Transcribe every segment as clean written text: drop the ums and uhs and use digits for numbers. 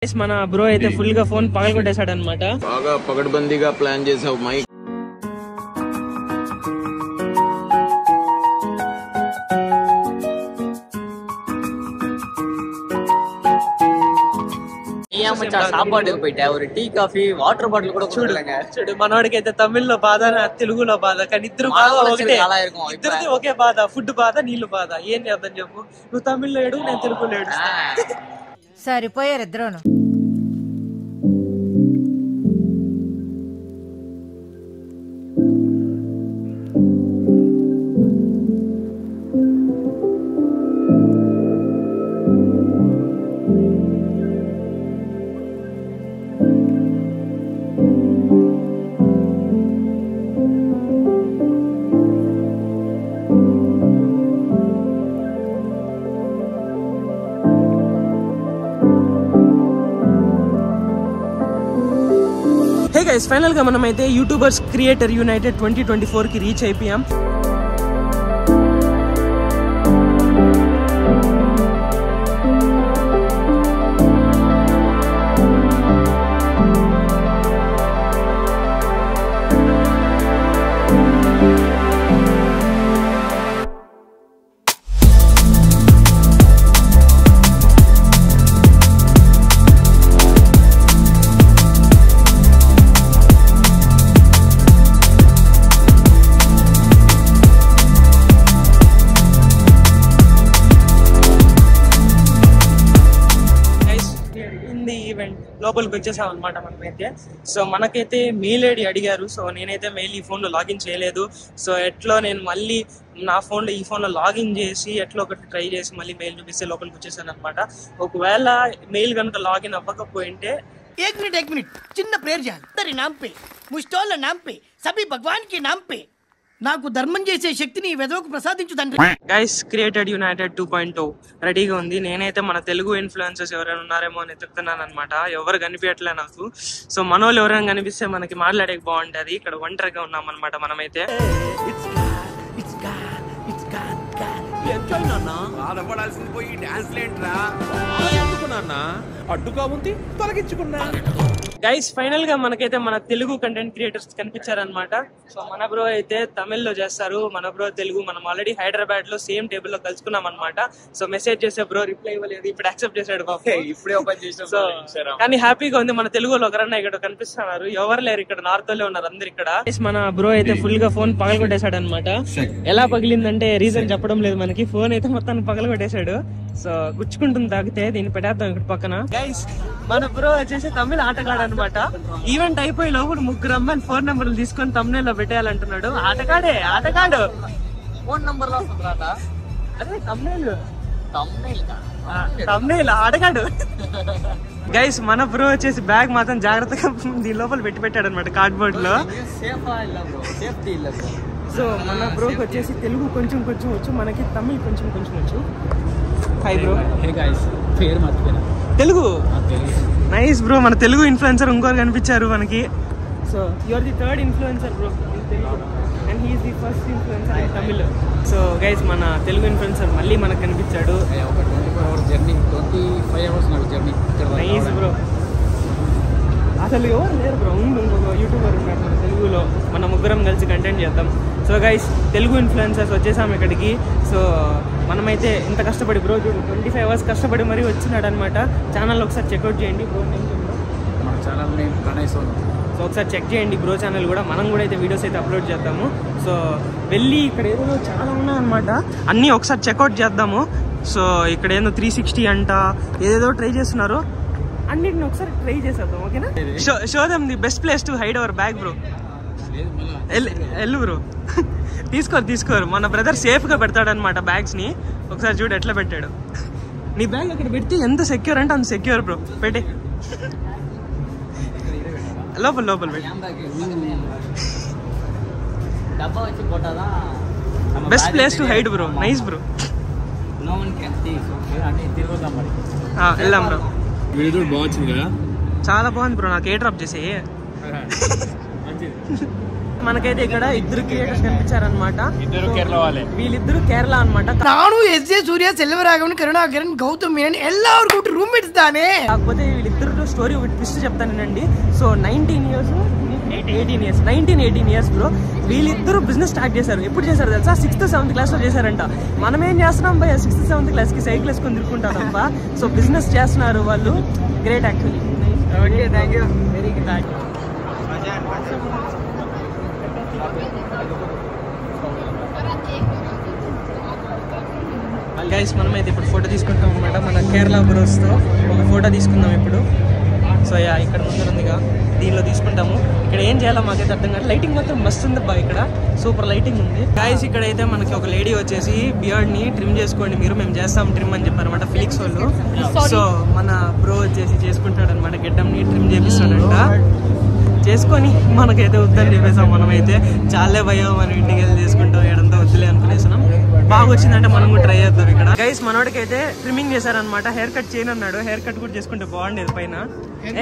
మన బ్రో అయితే ఫుల్ గా ఫోన్ పగలగొట్టేశాడు అనమాట. బాగా పగడ్బందీగా ప్లాన్ చేసావు మైక్. சாப்பாடு போயிட்டேன், ஒரு டீ காஃபி வாட்டர் பாட்டில் கூட చూడలేங்க. చూడు మనోడికి అయితే తమిళ్లో బాధ తెలుగులో బాధ, కానీ ఇద్దరు బాధ ఒకటే, ఇద్దరిది ఒకే బాధ, ఫుడ్ బాధ నీళ్లు బాధ. ఏం చేద్దాం చెప్పు, నువ్వు తమిళ్లో ఏడు నేను తెలుగులో ఏడు. సరిపోయారు ఇద్దరును. హే గైస్, ఫైనల్ గా మనం అయితే యూట్యూబర్స్ క్రియేటర్ యునైటెడ్ 2024 కి రీచ్ అయిపోయాం. లోపలికి వచ్చేసాం అనమాట మనమైతే. సో మనకైతే మెయిల్ ఐడి అడిగారు. సో నేనైతే మెయిల్ ఈ ఫోన్లో లాగిన్ చేయలేదు. సో ఎట్లో నేను మళ్ళీ నా ఫోన్లో ఈ ఫోన్లో లాగిన్ చేసి ఎట్లా ఒకటి ట్రై చేసి మళ్ళీ మెయిల్ చూపిస్తే లోపలికి వచ్చేసాను అనమాట. ఒకవేళ మెయిల్ కనుక లాగిన్ అవ్వకపోయింటే एक मिनट చిన్న ప్రేయర్ చేయాలి. तेरे नाम पे, मुश्तोल नाम पे, सभी भगवान के नाम पे నాకు ధర్మం చేసే శక్తిని వెదవకు ప్రసాదించు తండ్రి. గైస్, క్రియేటెడ్ యునైటెడ్ 2.0 రెడీగా ఉంది. నేనైతే మన తెలుగు ఇన్ఫ్లుయెన్సర్స్ ఎవరైనా ఉన్నారేమో అని ఎత్తుకుతున్నాను అనమాట. ఎవరు కనిపించట్లే నాకు. సో మన వాళ్ళు ఎవరైనా కనిపిస్తే మనకి మాట్లాడేకి బాగుంటది. ఇక్కడ ఒంటరిగా ఉన్నాం అనమాట మనమైతే. అడ్డుగా ఉంది తొలగించుకున్నా. గైస్, ఫైనల్ గా మనకైతే మన తెలుగు కంటెంట్ క్రియేటర్స్ కనిపించారనమాట. సో మన బ్రో అయితే తమిళ్లో చేస్తారు, మన బ్రో తెలుగు. మనం ఆల్రెడీ హైదరాబాద్ లో సేమ్ టేబుల్ లో కలుసుకున్నాం అనమాట. సో మెసేజ్ చేసే బ్రో రిప్లై ఇవ్వలేదు, ఇప్పుడు యాక్సెప్ట్ చేశాడు బాబు. ఇప్పుడే ఓపెన్ చేసాం. సో కానీ హ్యాపీగా ఉంది. మన తెలుగులో ఒకరన్నా ఇక్కడ కనిపిస్తున్నారు. ఎవరు లేరు ఇక్కడ, నార్త్ లో ఉన్నారు అందరు ఇక్కడ. మన బ్రో అయితే ఫుల్ గా ఫోన్ పగలగొట్టేశాడు అనమాట. ఎలా పగిలిందంటే రీజన్ చెప్పడం లేదు మనకి. ఫోన్ అయితే మొత్తాన్ని పగలగొట్టేశాడు. సో గుచ్చుకుంటుంది తాగితే, దీన్ని పెట్టేద్దాం ఇక్కడ పక్కన. గైస్, మన బ్రో వచ్చేసి తమిళ ఆటగాడు అనమాట. ఈవెంట్ అయిపోయి లోపల 3 అమ్మాయిలు ఫోన్ నెంబర్లు తీసుకొని తమ్నేల్లో పెట్టేయాలంటున్నాడు. ఆటగాడు ఫోన్ నంబర్ లో అదే తమ్నేల్ ఆటగాడు. గైస్, మన బ్రో వచ్చేసి బ్యాగ్ మాత్రం జాగ్రత్తగా దీని లోపల పెట్టాడు అనమాట, కార్డ్బోర్డ్ లో. సో మన బ్రోకి వచ్చేసి తెలుగు కొంచెం వచ్చు, మనకి తమిళ్ కొంచెం వచ్చు. Hi bro. పేరు మర్చిపోయినా. Telugu nice bro. మన తెలుగు ఇన్ఫ్లుయెన్సర్ ఇంకోరు కనిపించారు మనకి. So you are the third influencer bro in Telugu, and he is the first influencer in Tamil. So guys, మన తెలుగు ఇన్ఫ్లుయెన్సర్ మళ్ళీ మనకు కనిపించాడు. ఒక 24 hours జర్నీ, 25 hours నాకు జర్నీ. Nice bro. అసలు ఎవరు లేరు బ్రో, ఇంకొక యూట్యూబర్ ఉన్నాడు మన తెలుగులో. మన ముగ్గురం కలిసి కంటెంట్ చేద్దాం. సో గైస్, తెలుగు ఇన్ఫ్లుయెన్సర్స్ వచ్చేసాం ఇక్కడికి. సో మనమైతే ఇంత కష్టపడి బ్రో చూడు 25 hours కష్టపడి మరీ వచ్చినాడు అనమాట. ఛానల్ ఒకసారి చెక్అవుట్ చేయండి బ్రో. మన channel name Pranay Sonu. So ఒకసారి చెక్ చేయండి బ్రో ఛానల్ కూడా. మనం కూడా అయితే వీడియోస్ అయితే అప్లోడ్ చేద్దాము. సో వెళ్ళి ఇక్కడ ఏదో చాలా ఉన్నాయన్నమాట, అన్నీ ఒకసారి చెక్అవుట్ చేద్దాము. సో ఇక్కడ ఏదో 360 అంట ఏదేదో ట్రై చేస్తున్నారు, అన్నిటిని ఒకసారి ట్రై చేసేద్దాం. ఓకేనా? Show them the best place to hide our bag bro. ఎల్లు బ్రో. తీసుకోరు. మన బ్రదర్ సేఫ్ గా పెడతాడు అనమాట బ్యాగ్స్ ని. ఒకసారి చూడు ఎట్లా పెట్టాడు. నీ బ్యాగ్ అక్కడ పెడితే ఎంత సెక్యూర్ అంటే అంత సెక్యూర్ బ్రో. పెట్టే లోపల best place to hide bro. Nice bro. వెళ్దాం బ్రో. బాగుంది కదా, చాలా బాగుంది బ్రో. నాకు ఏ డ్రాప్ చేసే మనకైతే ఇక్కడ ఇద్దరు క్రియేటర్స్ కనిపించారనమాట. వీళ్ళిద్దరు కేరళ అనమాట. ನಾನು ಎಸ್ ಜೆ ಸೂರ್ಯ ಸೆಲ್ವರಾಘವನ್ ಕರುಣಾಕರನ್ ಗೌತಮ್ ಮೇನನ್ ಎಲ್ಲರೂ రూమ్ మేట్స్ దానే. కాకపోతే వీళ్ళిద్దరు స్టోరీ ఒకటి ట్విస్ట్ చెప్తానండి. సో 19 ఇయర్స్ బ్రో వీళ్ళిద్దరు బిజినెస్ స్టార్ట్ చేశారు. ఎప్పుడు చేశారు తెలుసా? 6th 7th క్లాస్ లో చేశారంట. మనం ఏం చేస్తున్నాం భయ 6th 7th క్లాస్ కి సైకిల్ వేసుకొని తిరుగుకుంటాం తప్ప. సో బిజినెస్ చేస్తున్నారు వాళ్ళు. Great actually. Okay thank you. Very good. Guys మనమైతే ఇప్పుడు ఫోటో తీసుకుంటాం అనమాట. మన కేరళ బ్రోస్తో ఒక ఫోటో తీసుకుందాం ఇప్పుడు. సో ఇక్కడ ముందరుందిగా దీనిలో తీసుకుంటాము. ఇక్కడ ఏం చేయాలో మాకైతే అర్థం కాదు. లైటింగ్ మాత్రం మస్తు ఉంది బా. ఇక్కడ సూపర్ లైటింగ్ ఉంది. గైస్ ఇక్కడైతే మనకి ఒక లేడీ వచ్చేసి బియర్డ్ ని ట్రిమ్ చేసుకోండి మీరు, మేము చేస్తాం ట్రిమ్ అని చెప్పారు అనమాట ఫిలిక్స్ వాళ్ళు. సో మన బ్రో వచ్చేసి చేసుకుంటాడు అనమాట. గెడ్డం ని ట్రిమ్ చేపిస్తాడంట. చేసుకొని మనకైతే వద్దని చెప్పేసాం. మనమైతే చాలే భయం మనం ఇంటికి వెళ్ళి చేసుకుంటాం, ఏడంతా వద్దులే అనుకునేసాం. బాగా వచ్చిందంటే మనం కూడా ట్రై చేద్దాం. ఇక్కడ గైస్ మనోడికైతే ట్రిమ్మింగ్ చేశారనమాట. హెయిర్ కట్ చేయను అన్నాడు. హెయిర్ కట్ కూడా చేసుకుంటే బాగుండేది పైన.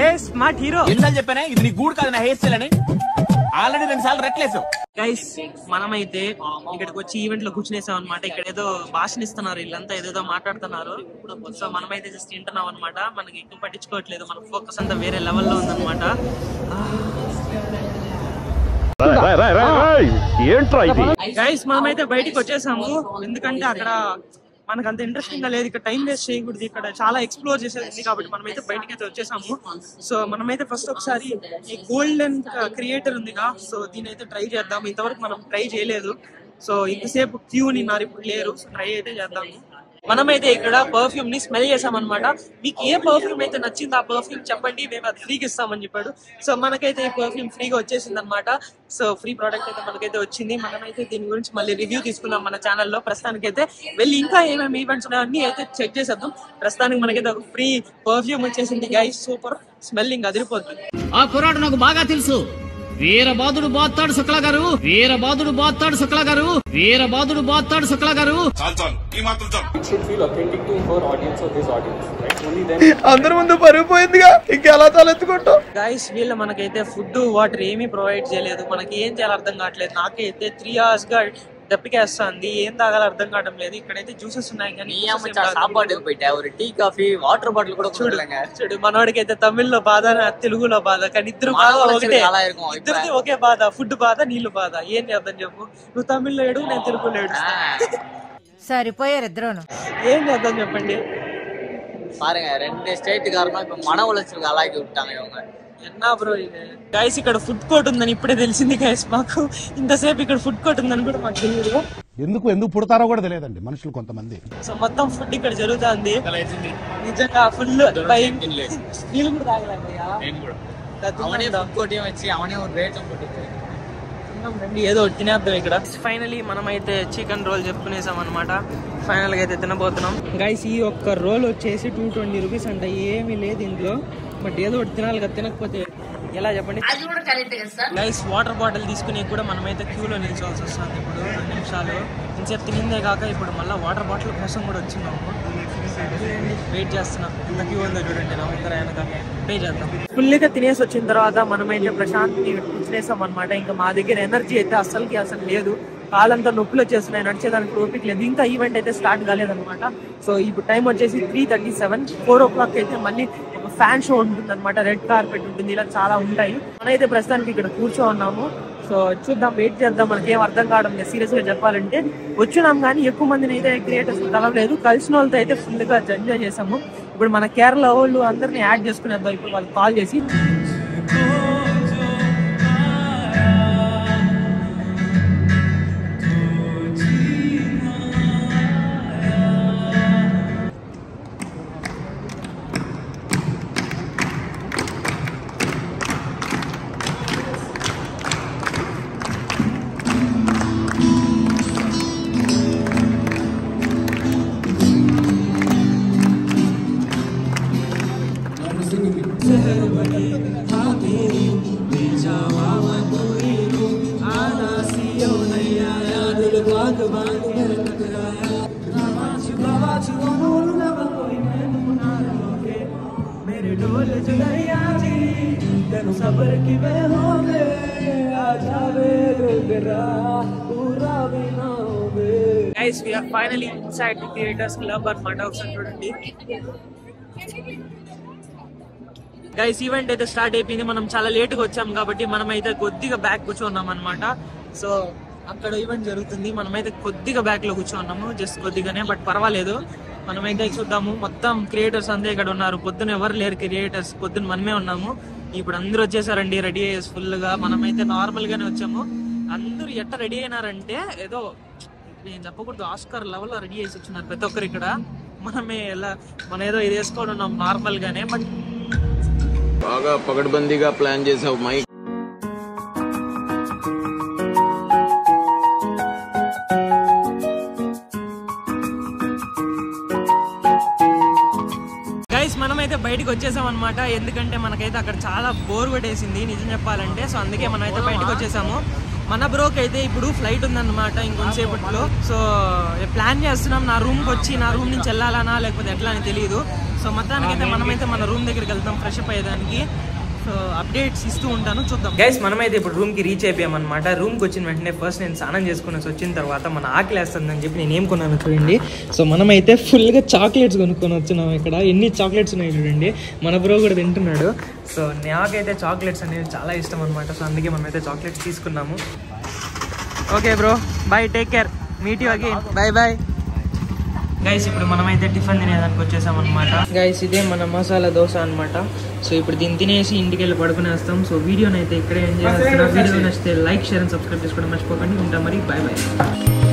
ఏ స్మార్ట్ హీరో చెప్పానే ఇది నీ గూడు కాదు, నా హెయిర్ స్టైల్ అని ఆల్రెడీ 2 సార్లు రెట్లేసావు. గైస్ మనమైతే ఇక్కడికి వచ్చి ఈవెంట్ లో కూర్చునేసాం అనమాట. ఇక్కడ ఏదో భాషణ ఇస్తున్నారు, వీళ్ళంతా ఏదేదో మాట్లాడుతున్నారు. సో మనమైతే జస్ట్ వింటున్నాం అనమాట. మనకి ఎక్కువ పట్టించుకోవట్లేదు, మన ఫోకస్ అంతా వేరే లెవెల్లో ఉందన్నమాట. గైస్ మనమైతే బయటికి వచ్చేసాము. ఎందుకంటే అక్కడ మనకు అంత ఇంట్రెస్టింగ్ గా లేదు. ఇక్కడ టైం వేస్ట్ చేయకూడదు, ఇక్కడ చాలా ఎక్స్ప్లోర్ చేసేది కాబట్టి మనమైతే బయటకి అయితే వచ్చేసాము. సో మనమైతే ఫస్ట్ ఒకసారి ఈ గోల్డెన్ క్రియేటర్ ఉందిగా, సో దీని అయితే ట్రై చేద్దాం. ఇంతవరకు మనం ట్రై చేయలేదు. సో ఇంతసేపు క్యూ నిన్నారు, ఇప్పుడు లేరు. సో ట్రై అయితే చేద్దాము. మనమైతే ఇక్కడ పర్ఫ్యూమ్ ని స్మెల్ చేసాం అనమాట. మీకు ఏ పర్ఫ్యూమ్ అయితే నచ్చిందో ఆ పర్ఫ్యూమ్ చెప్పండి, మేము అది ఫ్రీగా ఇస్తామని చెప్పాడు. సో మనకైతే ఈ పర్ఫ్యూమ్ ఫ్రీగా వచ్చేసింది అనమాట. సో ఫ్రీ ప్రోడక్ట్ అయితే మనకైతే వచ్చింది. మనమైతే దీని గురించి మళ్ళీ రివ్యూ తీసుకున్నాం మన ఛానల్లో. ప్రస్తుతానికైతే వెళ్ళి ఇంకా ఏమేమి ఈవెంట్స్ ఉన్నాయన్నీ అయితే చెక్ చేసేద్దాం. ప్రస్తుతానికి మనకైతే ఒక ఫ్రీ పర్ఫ్యూమ్ వచ్చేసింది గైస్. సూపర్ స్మెల్లింగ్ అదిరిపోతుంది. ఆ కుర్రాడు నాకు బాగా తెలుసు. వీరబాదుడు బాత్తాడు శుక్లా గారు, వీరబాదుడు బాత్తాడు శుక్లా గారు, వీరబాదుడు బాత్తాడు శుక్లా గారు. అందరి ముందు పరిగిపోయిందిగా, ఇంకెలా తలెత్తుకుంటాం. గైస్ వీళ్ళు మనకైతే ఫుడ్ వాటర్ ఏమీ ప్రొవైడ్ చేయలేదు. మనకి ఏం చేయాలో అర్థం కావట్లేదు. నాకైతే 3 hours గా దప్పికేస్తుంది. ఏం తాగాలో అర్థం కావడం లేదు. ఇక్కడైతే జ్యూసెస్ ఉన్నాయి కానీ సాపాటుకు పెట్టా టీ కాఫీ వాటర్ బాటిల్ కూడా చూడు. మనోడికి అయితే తమిళ్లో బాధ, తెలుగులో బాధ, కానీ ఇద్దరు బాధ ఒకటే. ఇద్దరిది ఒకే బాధ, ఫుడ్ బాధ, నీళ్లు బాధ. ఏం చేద్దాం చెప్పు? నువ్వు తమిళ్లో ఏడు, నేను తెలుగులో ఏడు. సరిపోయారు ఇద్దరును. ఏం చేద్దాం చెప్పండి? பாருங்க 2 ஸ்டேட் காரமா இப்ப மன உளைச்சலுக்கு ஆளாக்கி விட்டாங்க இவங்க. ఎన్నా బ్రో ఇది. గైస్ ఇక్కడ ఫుడ్ కోర్ట్ ఉందని ఇప్పుడే తెలిసింది గైస్ మాకు. ఇంతసేపు ఇక్కడ ఫుడ్ కోర్ట్ ఉందని కూడా మాకు తెలియదు. ఎందుకు పుడతారో కూడా తెలియదండి మనుషులు కొంతమంది. సో మొత్తం ఫుడ్ ఇక్కడ జరుగుతుంది. నిజంగా ఫుల్ నీళ్ళు కూడా తాగలేదయ్యా. அவனே ஃபுட் கோட்டையும் வச்சு அவனே ஒரு ரேட்டும் போட்டு ఏదో తినేద్దాం ఇక్కడ. ఫైనలీ మనమైతే చికెన్ రోల్ చెప్పుకునేసాం అనమాట. ఫైనల్ గా అయితే తినబోతున్నాం గైస్. ఈ ఒక్క రోల్ వచ్చేసి 220 రూపీస్ అంట. ఏమీ లేదు ఇందులో, బట్ ఏదో ఒకటి తినాలి కదా. తినకపోతే ఎలా చెప్పండి గైస్. వాటర్ బాటిల్ తీసుకునే కూడా మనమైతే క్యూలో నిల్చోవాల్సి వస్తుంది ఇప్పుడు 2 నిమిషాలు. ఇంతసేపు తినిందే కాక ఇప్పుడు మళ్ళీ వాటర్ బాటిల్ కోసం కూడా వచ్చినాము. వెయిట్ చేస్తున్నాం. ఎంత క్యూ ఉందో చూడండి. నా ముందర వెనక పే చేద్దాం. ఫుల్గా తినేసి వచ్చిన తర్వాత మనమైతే ప్రశాంత్ని కూర్చునేసాం అనమాట. ఇంకా మా దగ్గర ఎనర్జీ అయితే అసలు లేదు. కాలంతా నొప్పులు వచ్చేస్తున్నాయి, నడిచేదానికి ఓపిక లేదు. ఇంకా ఈవెంట్ అయితే స్టార్ట్ కాలేదనమాట. సో ఇప్పుడు టైం వచ్చేసి 3:37. 4 o'clock అయితే మళ్ళీ ఒక ఫ్యాన్ షో ఉంటుంది అనమాట. రెడ్ కార్పెట్ ఉంటుంది, ఇలా చాలా ఉంటాయి. మనైతే ప్రస్తుతానికి ఇక్కడ కూర్చో ఉన్నాము. సో చూద్దాం, వెయిట్ చేద్దాం. మనకి ఏం అర్థం కావడం లేదు సీరియస్ గా చెప్పాలంటే. వచ్చినాం కానీ ఎక్కువ మందిని అయితే క్రియేటర్స్ కలవలేదు. కలిసిన వాళ్ళతో అయితే ఫుల్ గా ఎంజాయ్ చేసాము. ఇప్పుడు మన కేరళ వాళ్ళు అందరినీ యాడ్ చేసుకునేద్దాం. ఇప్పుడు వాళ్ళు కాల్ చేసి Guys, we are finally inside the Creators Club అన్నమాట. ఒకసారి చూడండి గైస్. ఈవెంట్ అయితే స్టార్ట్ అయిపోయింది. మనం చాలా లేట్గా వచ్చాం కాబట్టి మనమైతే కొద్దిగా బ్యాక్ కూర్చున్నాం అనమాట. సో అక్కడ ఈవెంట్ జరుగుతుంది, మనమైతే కొద్దిగా బ్యాక్ లో కూర్చున్నాము, జస్ట్ కొద్దిగానే, బట్ పర్వాలేదు. మనమైతే చూద్దాము. మొత్తం క్రియేటర్స్ అంతా ఇక్కడ ఉన్నారు. పొద్దున ఎవరు లేరు క్రియేటర్స్, పొద్దున మనమే ఉన్నాము. ఇప్పుడు అందరూ వచ్చేసారండి రెడీ అయ్యేసి ఫుల్ గా. మనమైతే నార్మల్ గానే వచ్చాము. అందరూ ఎట్ట రెడీ అయినారంటే ఏదో నేను చెప్పకూడదు, ఆస్కార్ లెవెల్ లో రెడీ చేసి వచ్చినారు ప్రతి ఒక్కరు ఇక్కడ. మనమే ఎలా మనం ఏదో ఇది వేసుకొని ఉన్నాం నార్మల్ గానే, బట్ బాగా పగడ్బందీగా ప్లాన్ చేసావు మైక్. గైస్ మనమైతే బయటకు వచ్చేసాం అనమాట. ఎందుకంటే మనకైతే అక్కడ చాలా బోర్ కొట్టేసింది నిజం చెప్పాలంటే. సో అందుకే మనమైతే బయటకు వచ్చేసాము. మన బ్రోకి అయితే ఇప్పుడు ఫ్లైట్ ఉందన్నమాట ఇంకొంతసేపట్లో. సో ప్లాన్ చేస్తున్నాం నా రూమ్కి వచ్చి నా రూమ్ నుంచి వెళ్ళాలనా లేకపోతే ఎట్లా అని తెలియదు. సో మొత్తానికైతే మనమైతే మన రూమ్ దగ్గరికి వెళ్తాం ఫ్రెష్ అప్ అయ్యేదానికి. సో అప్డేట్స్ ఇస్తూ ఉంటాను, చూద్దాం. గైస్ మనమైతే ఇప్పుడు రూమ్కి రీచ్ అయిపోయామన్నమాట. రూమ్కి వచ్చిన వెంటనే ఫస్ట్ నేను స్నానం చేసుకుని వచ్చిన తర్వాత మన ఆకలి వేస్తుందని చెప్పి నేను ఏం కొన్నాను చూడండి. సో మనమైతే ఫుల్గా చాక్లెట్స్ కొనుక్కొని వచ్చినాం. ఇక్కడ ఎన్ని చాక్లెట్స్ ఉన్నాయి చూడండి. మన బ్రో కూడా తింటున్నాడు. సో నాకైతే చాక్లెట్స్ అనేవి చాలా ఇష్టం అనమాట. సో అందుకే మనమైతే చాక్లెట్స్ తీసుకున్నాము. Okay bro, bye, take care, meet you again, bye bye. Guys ఇప్పుడు మనమైతే టిఫిన్ తినేదానికి వచ్చేసాం అనమాట. గైస్ ఇదే మన మసాలా దోశ అనమాట. సో ఇప్పుడు దీన్ని తినేసి ఇంటికి వెళ్ళి పడుకునేస్తాం. సో వీడియోని అయితే ఇక్కడే ఎంజాయ్ చేస్తున్నా. వీడియో నచ్చితే లైక్, షేర్ అండ్ సబ్స్క్రైబ్ చేసుకోవడం మర్చిపోకండి. ఉంటాం మరి, బాయ్ బాయ్.